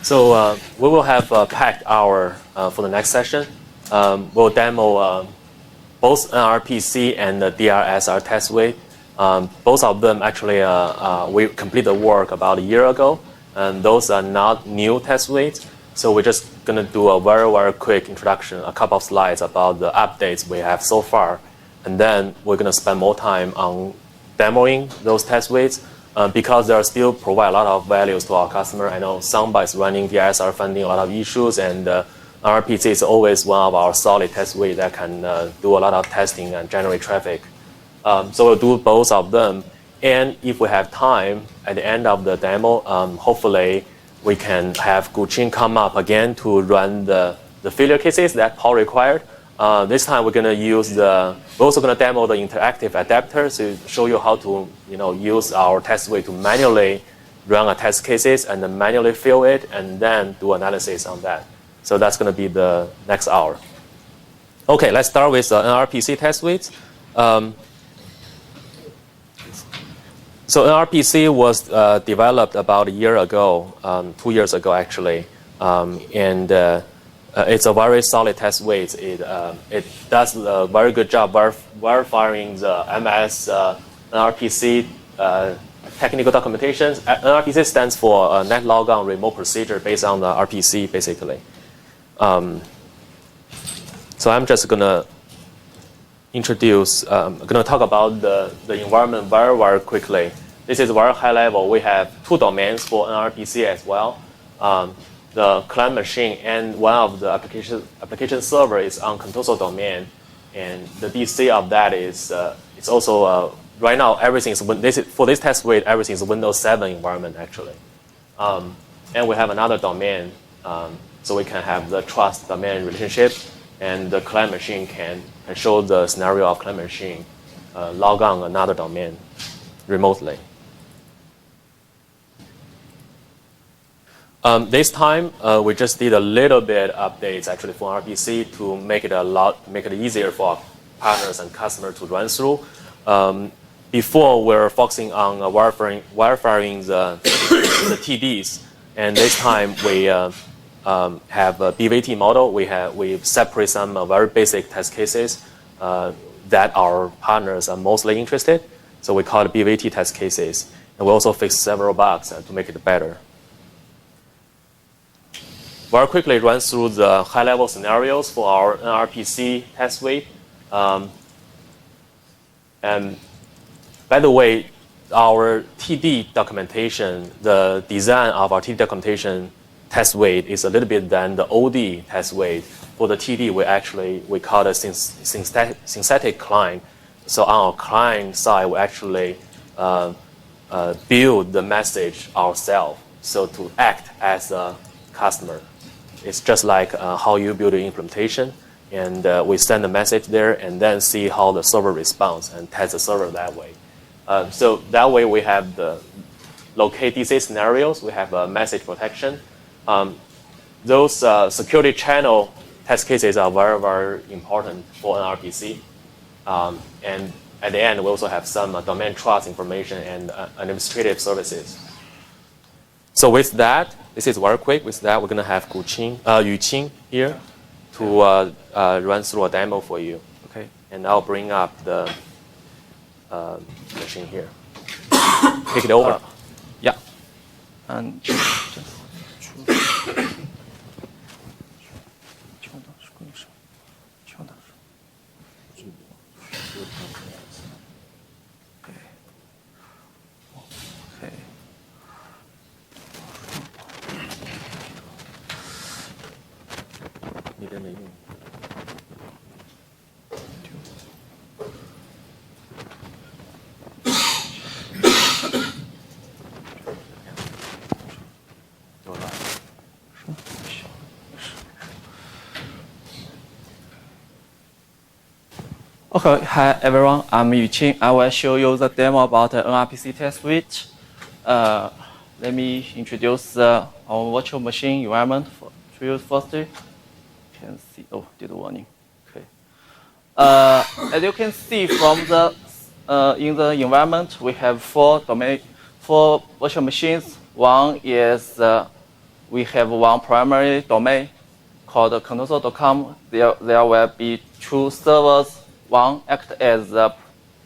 So we will have a packed hour for the next session. We'll demo both NRPC and the DRSR test suite. Both of them actually, we completed the work about a year ago, and those are not new test suites. So we're just going to do a very, very quick introduction, a couple of slides about the updates we have so far. And then we're going to spend more time on demoing those test suites because they still provide a lot of values to our customer. I know Samba is running DRSR funding, a lot of issues, and NRPC is always one of our solid test suites that can do a lot of testing and generate traffic. So we'll do both of them. And if we have time at the end of the demo, hopefully we can have Guqing come up again to run the failure cases that Paul required. This time we're going to use we're also going to demo the interactive adapter to show you how to use our test suite to manually run a test cases and then manually fill it and then do analysis on that. So that's going to be the next hour. Okay, let's start with NRPC test suites. So NRPC was developed about a year ago, 2 years ago actually, and it's a very solid test suite. It does a very good job verifying the MS NRPC technical documentation. NRPC stands for Net Logon Remote Procedure based on the RPC basically. So I'm just gonna introduce, I'm gonna talk about the environment very, very quickly. This is very high level. We have 2 domains for NRPC as well. The client machine and one of the application server is on Contoso domain, and the DC of that is it's also right now everything is for this test suite everything is Windows 7 environment actually, and we have another domain so we can have the trust domain relationship, and the client machine can show the scenario of client machine log on another domain remotely. This time, we just did a little bit updates actually for RPC to make it easier for our partners and customers to run through. Before, we're focusing on verifying the TDs, and this time we have a BVT model. We separate some very basic test cases that our partners are mostly interested. So we call it BVT test cases, and we also fix several bugs to make it better. Very quickly run through the high-level scenarios for our NRPC test suite. And by the way, our TD documentation, the design of our TD documentation test suite is a little bit than the OD test suite. For the TD, we call it synthetic client. So on our client side, we actually build the message ourselves, so to act as a customer. It's just like how you build your implementation, and we send a message there and then see how the server responds and test the server that way. So that way we have the locate DC scenarios, we have message protection. Those security channel test cases are very, very important for NRPC. And at the end, we also have some domain trust information and administrative services. So with that, this is very quick. With that, we're going to have Yuqing here to run through a demo for you. Okay, and I'll bring up the machine here. Take it over. Yeah. And Okay, hi everyone, I'm Yuqing. I will show you the demo about the NRPC test suite. Let me introduce our virtual machine environment to you first. You can see, did warning. Okay. As you can see from the in the environment, we have four virtual machines. One is we have one primary domain called console.com. There will be two servers. One act as the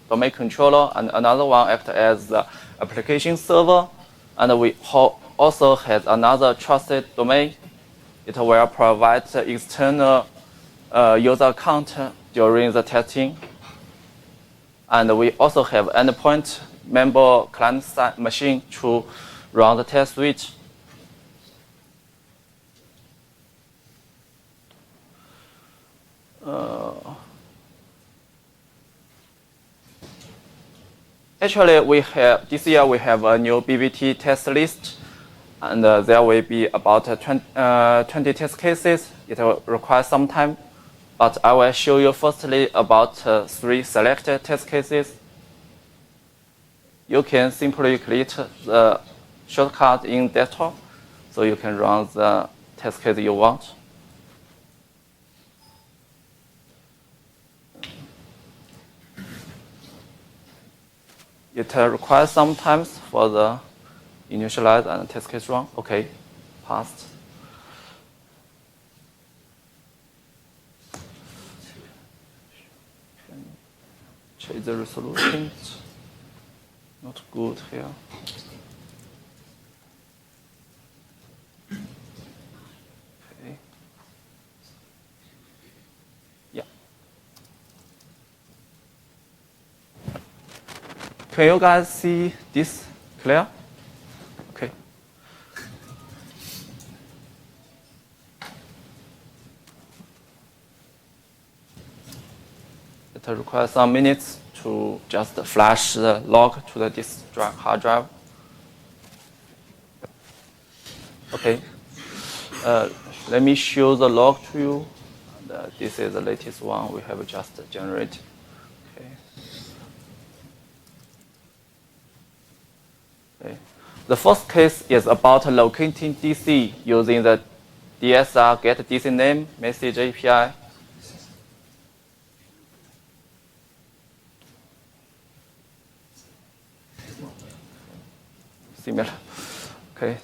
domain controller, and another one act as the application server. And we also have another trusted domain. It will provide external user account during the testing. And we also have endpoint member client side machine to run the test suite. Actually, this year we have a new BBT test list, and there will be about 20 test cases. It will require some time, but I will show you firstly about 3 selected test cases. You can simply click the shortcut in desktop, so you can run the test case you want. It requires some time for the initialize and test case run. Okay, passed. Check the resolution. Not good here. Okay. Yeah. Can you guys see this clear? Okay. It requires some minutes to just flash the log to the disk drive, hard drive. Okay. Let me show the log to you. This is the latest one we have just generated. Okay. Okay. The first case is about locating DC using the DSR get DC name message API. Similar. Okay,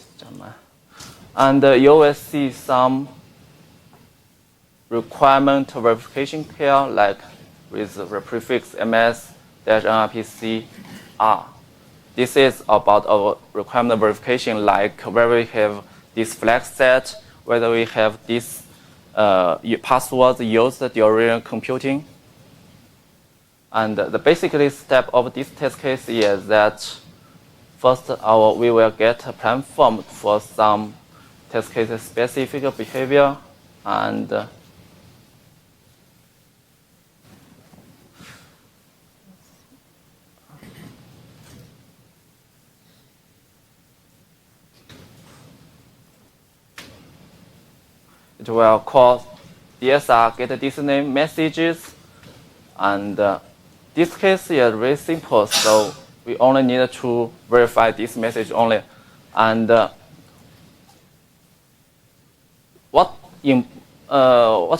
and you will see some requirement verification here, like with the prefix ms-nrpc r. This is about our requirement verification, like whether we have this flag set, whether we have this passwords used during computing. And the basically step of this test case is that first, we will get a platform for some test case specific behavior, and it will call DSR get this name messages, and this case is very simple, so we only need to verify this message only. And what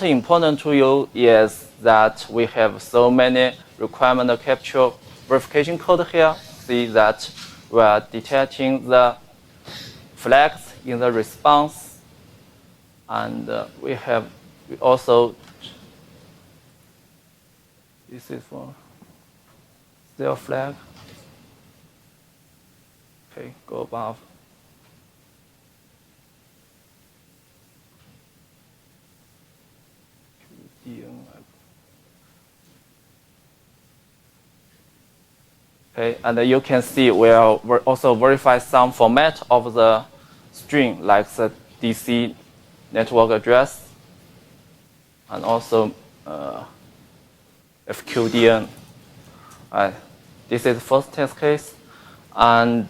important to you is that we have so many requirement capture verification code here. See that we are detecting the flags in the response, and we also, this is for still flag. Okay, go above. Okay, and you can see we'll also verify some format of the string, like the DC network address, and also FQDN. This is the first test case. And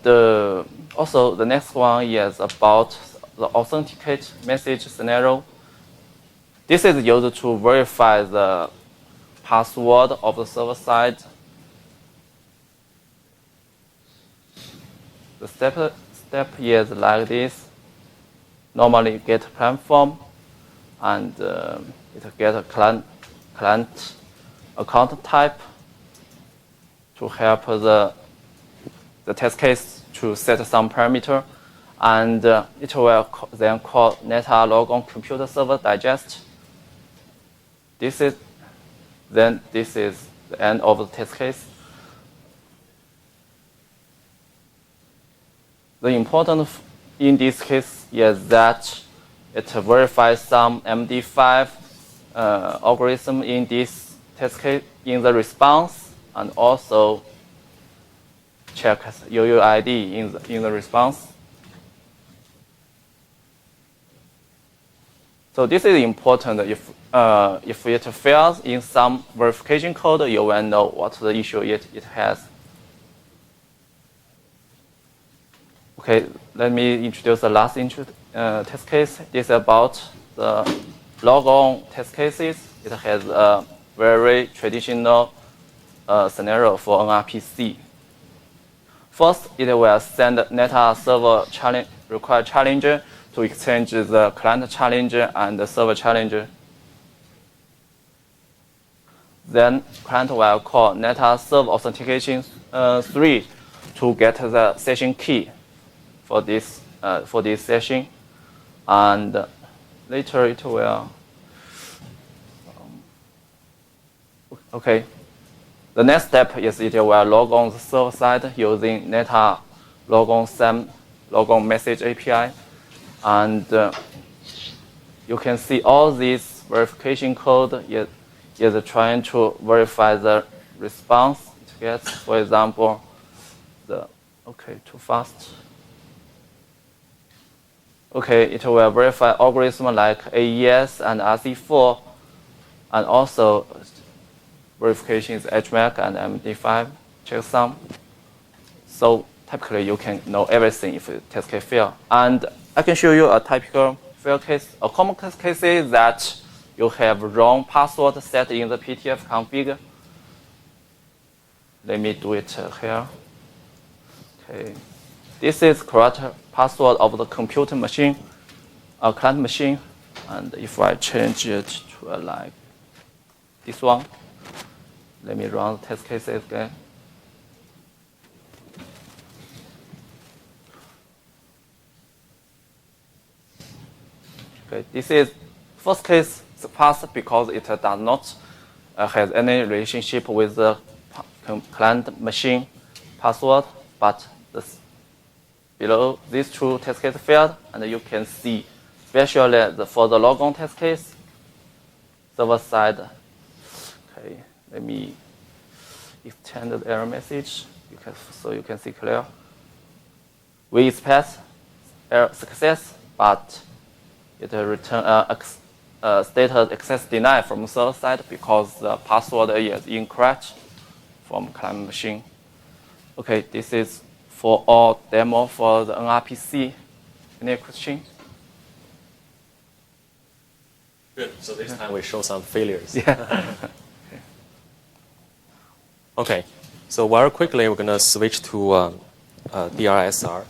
also the next one is about the authenticate message scenario. This is used to verify the password of the server side. The step is like this. Normally you get platform, and it get a client account type to help the test case to set some parameter, and it will then call neta logon computer server digest. This is the end of the test case. The important in this case is that it verifies some MD5 algorithm in this test case in the response, and also checks UUID in the response. So this is important. If it fails in some verification code, you will know what the issue it has. Okay, let me introduce the last test case. This is about the logon test cases. It has a very traditional scenario for NRPC. First, it will send neta server require challenger to exchange the client challenger and the server challenger. Then client will call neta server authentication 3 to get the session key for this session, and later it will. Okay. The next step is it will log on the server side using neta logon SAM logon message API, and you can see all this verification code is trying to verify the response it gets. For example, too fast. Okay, it will verify algorithm like AES and RC4, and also verification is HMAC and MD5 checksum. So typically you can know everything if the test case fail. And I can show you a typical fail case. A common case is that you have wrong password set in the PTF config. Let me do it here. Okay, this is correct password of the computer machine, client machine, and if I change it to like this one, let me run the test cases again. Okay, this is first case passed because it does not have any relationship with the client machine password, but below these two test cases failed, and you can see, especially for the logon test case, server side. Okay, let me extend the error message so you can see clear. We expect error success, but it return stated access denied from server side because the password is incorrect from client machine. Okay, this is for all demo for the NRPC. Any question? Good. So this time we show some failures. Yeah. Okay. So very quickly, we're going to switch to DRSR.